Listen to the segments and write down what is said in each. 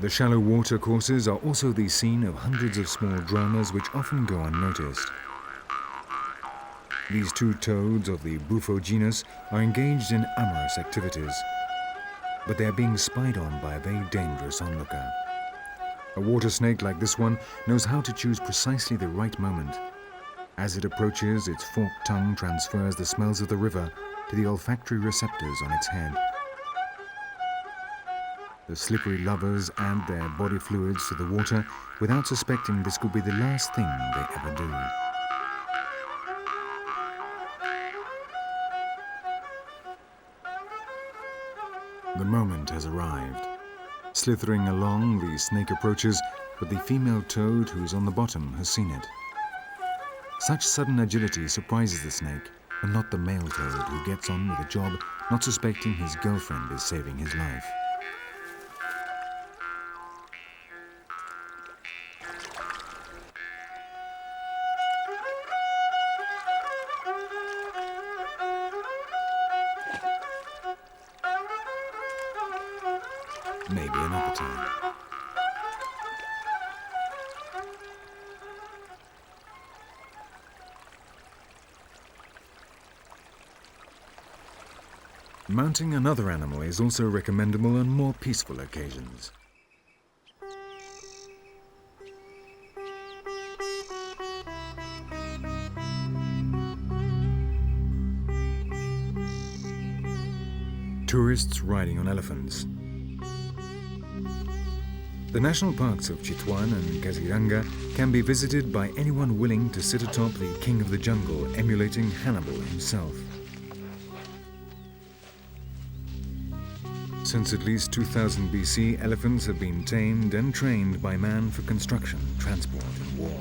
The shallow water courses are also the scene of hundreds of small dramas which often go unnoticed. These two toads of the Bufo genus are engaged in amorous activities, but they are being spied on by a very dangerous onlooker. A water snake like this one knows how to choose precisely the right moment. As it approaches, its forked tongue transfers the smells of the river to the olfactory receptors on its head. The slippery lovers add their body fluids to the water without suspecting this could be the last thing they ever do. The moment has arrived. Slithering along, the snake approaches, but the female toad who is on the bottom has seen it. Such sudden agility surprises the snake, and not the male toad who gets on with the job, not suspecting his girlfriend is saving his life. Maybe another time. Mounting another animal is also recommendable on more peaceful occasions. Tourists riding on elephants. The national parks of Chitwan and Kaziranga can be visited by anyone willing to sit atop the king of the jungle, emulating Hannibal himself. Since at least 2000 BC, elephants have been tamed and trained by man for construction, transport, and war.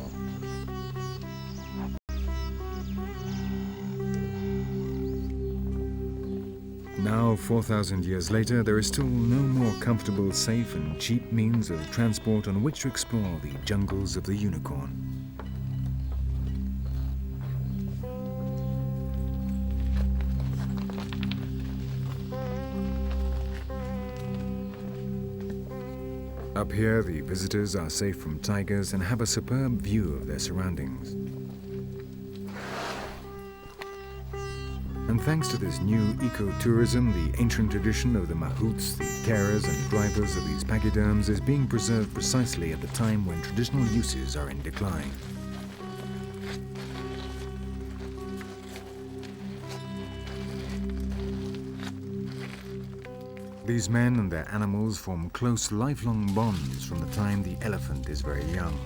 Now, 4,000 years later, there is still no more comfortable, safe, and cheap means of transport on which to explore the jungles of the unicorn. Up here, the visitors are safe from tigers and have a superb view of their surroundings. And thanks to this new ecotourism, the ancient tradition of the mahouts, the carers and drivers of these pachyderms, is being preserved precisely at the time when traditional uses are in decline. These men and their animals form close, lifelong bonds from the time the elephant is very young.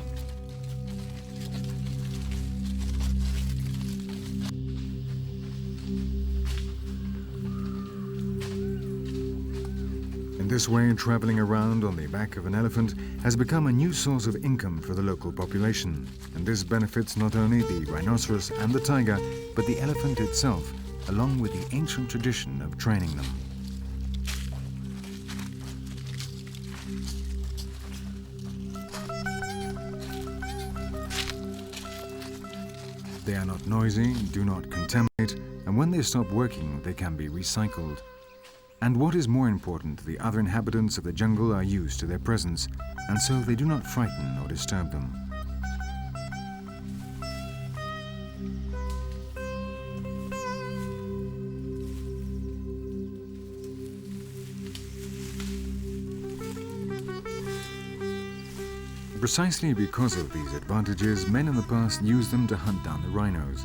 In this way, traveling around on the back of an elephant has become a new source of income for the local population, and this benefits not only the rhinoceros and the tiger, but the elephant itself, along with the ancient tradition of training them. They are not noisy, do not contaminate, and when they stop working, they can be recycled. And what is more important, the other inhabitants of the jungle are used to their presence, and so they do not frighten or disturb them. Precisely because of these advantages, men in the past used them to hunt down the rhinos.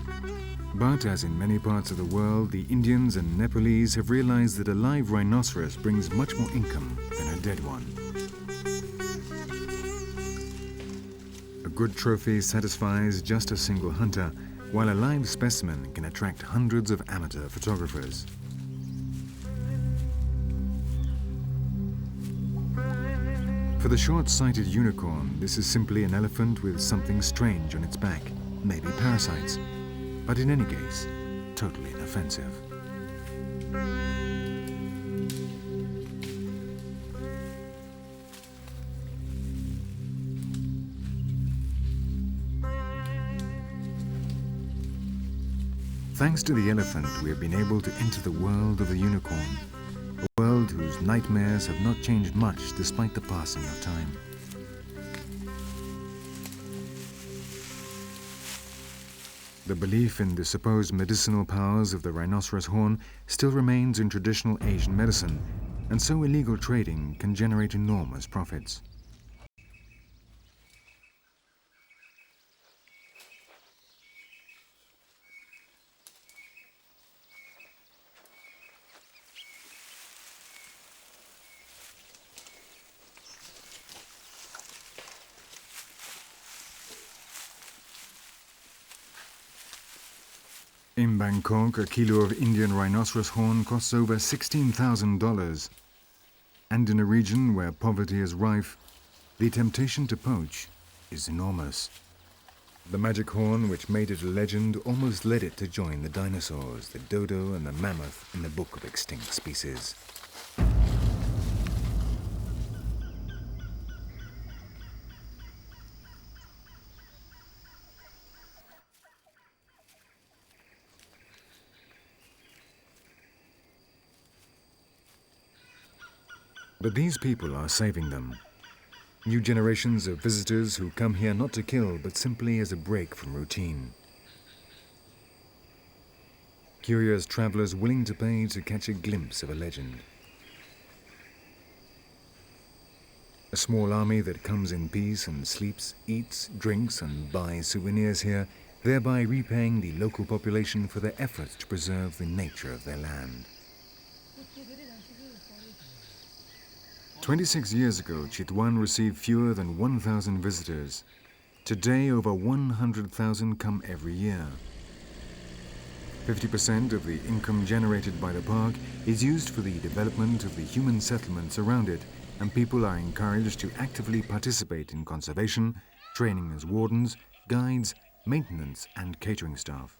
But as in many parts of the world, the Indians and Nepalese have realized that a live rhinoceros brings much more income than a dead one. A good trophy satisfies just a single hunter, while a live specimen can attract hundreds of amateur photographers. For the short-sighted unicorn, this is simply an elephant with something strange on its back, maybe parasites, but in any case, totally inoffensive. Thanks to the elephant, we have been able to enter the world of the unicorn, a world whose nightmares have not changed much despite the passing of time. The belief in the supposed medicinal powers of the rhinoceros horn still remains in traditional Asian medicine, and so illegal trading can generate enormous profits. In Bangkok, a kilo of Indian rhinoceros horn costs over $16,000. And in a region where poverty is rife, the temptation to poach is enormous. The magic horn, which made it a legend, almost led it to join the dinosaurs, the dodo and the mammoth in the Book of Extinct Species. But these people are saving them. New generations of visitors who come here not to kill, but simply as a break from routine. Curious travelers willing to pay to catch a glimpse of a legend. A small army that comes in peace and sleeps, eats, drinks and buys souvenirs here, thereby repaying the local population for their efforts to preserve the nature of their land. 26 years ago, Chitwan received fewer than 1,000 visitors. Today, over 100,000 come every year. 50% of the income generated by the park is used for the development of the human settlements around it, and people are encouraged to actively participate in conservation, training as wardens, guides, maintenance and catering staff.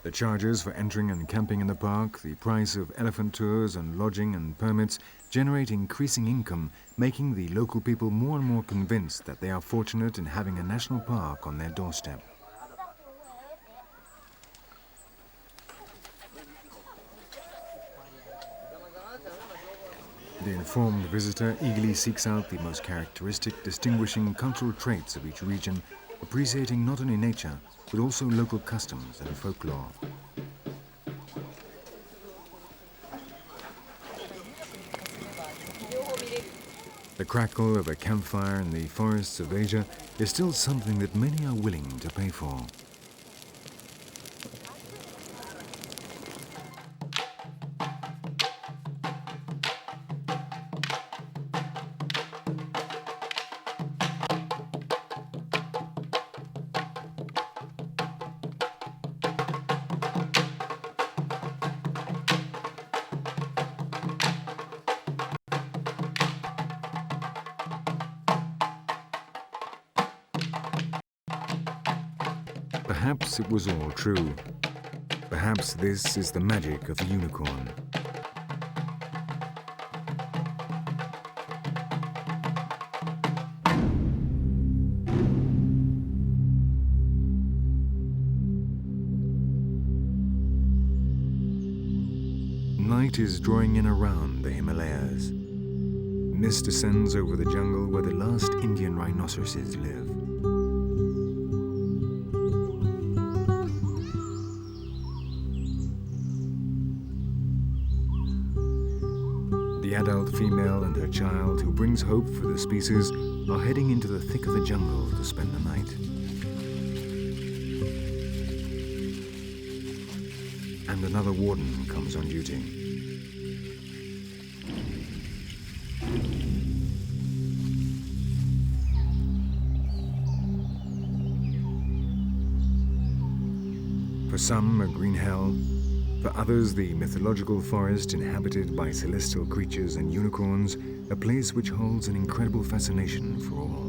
The charges for entering and camping in the park, the price of elephant tours and lodging and permits generate increasing income, making the local people more and more convinced that they are fortunate in having a national park on their doorstep. The informed visitor eagerly seeks out the most characteristic, distinguishing cultural traits of each region, appreciating not only nature, but also local customs and folklore. The crackle of a campfire in the forests of Asia is still something that many are willing to pay for. Perhaps it was all true. Perhaps this is the magic of the unicorn. Night is drawing in around the Himalayas. Mist descends over the jungle where the last Indian rhinoceroses live. The adult female and her child, who brings hope for the species, are heading into the thick of the jungle to spend the night. And another warden comes on duty. For some, a green hell. For others, the mythological forest inhabited by celestial creatures and unicorns, a place which holds an incredible fascination for all.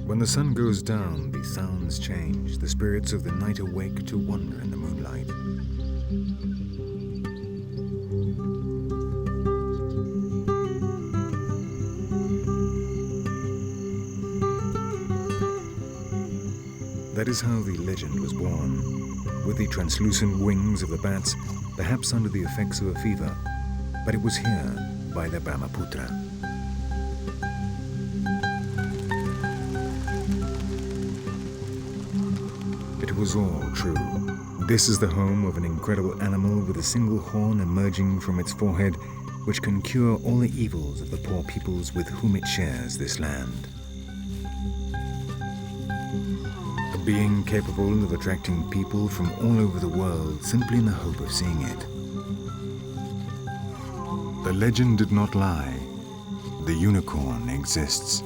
When the sun goes down, the sounds change. The spirits of the night awake to wander in the moonlight. That is how the legend was born, with the translucent wings of the bats, perhaps under the effects of a fever. But it was here, by the Brahmaputra. It was all true. This is the home of an incredible animal with a single horn emerging from its forehead, which can cure all the evils of the poor peoples with whom it shares this land. A being capable of attracting people from all over the world simply in the hope of seeing it. The legend did not lie. The unicorn exists.